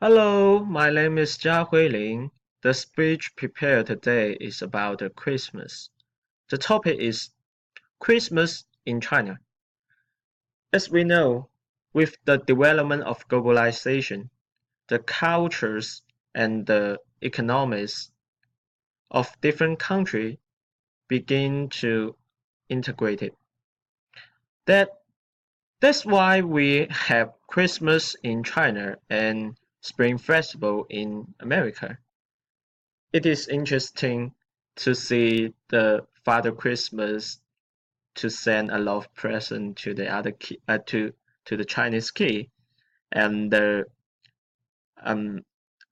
Hello, my name is Jia Huilin. The speech prepared today is about the Christmas. The topic is Christmas in China. As we know, with the development of globalization, the cultures and the economies of different countries begin to integrate it. That that's why we have Christmas in China and Spring Festival in America. It is interesting to see the Father Christmas to send a lot of present to the other to the Chinese kid, and um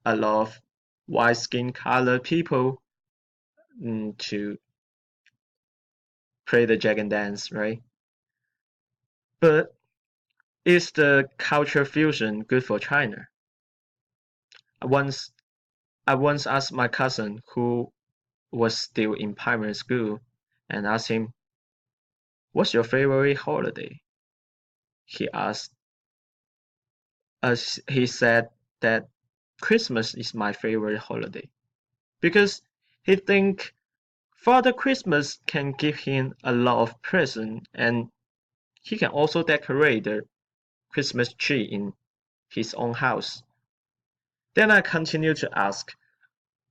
a lot of white skin color people to play the dragon dance, right? But is the culture fusion good for China? I once I once asked my cousin who was still in primary school and asked him, "What's your favorite holiday?" He asked, he said that Christmas is my favorite holiday because he think Father Christmas can give him a lot of present and he can also decorate the Christmas tree in his own house. Then I continue to ask,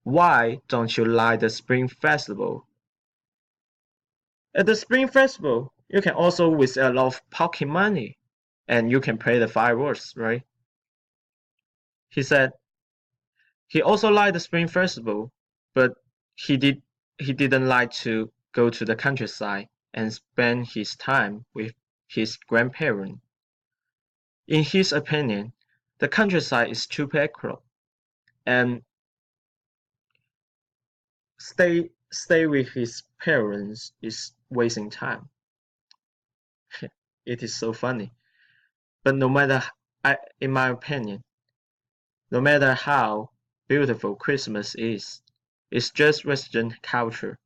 why don't you like the Spring Festival? At the Spring Festival, you can also visit a lot of pocket money and you can play the fireworks, right? He said he also liked the Spring Festival, but he did he didn't like to go to the countryside and spend his time with his grandparents. In his opinion, the countryside is too backward and stay with his parents is wasting time. It is so funny. But in my opinion, no matter how beautiful Christmas is, it's just Western culture.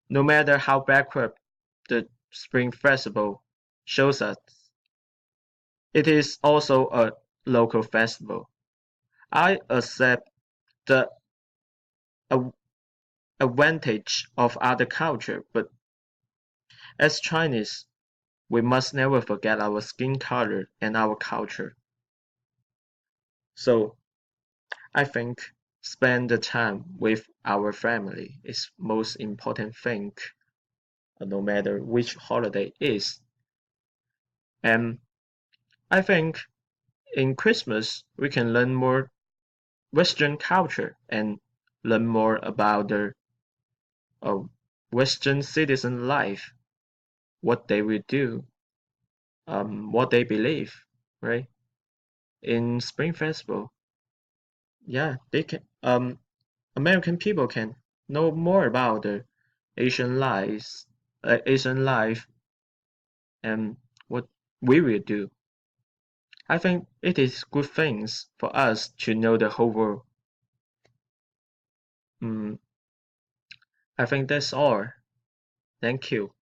No matter how backward the Spring Festival shows us, it is also a local festival. I accept the advantage of other culture, but as Chinese, we must never forget our skin color and our culture. So I think spend the time with our family is most important thing, no matter which holiday is. And I think in Christmas we can learn more Western culture and learn more about the uh, Western citizen life, what they will do, what they believe, right? In Spring Festival, yeah, they can. American people can know more about the Asian lives, Asian life, and what we will do. I think it is good things for us to know the whole world. Mm, I think that's all. Thank you.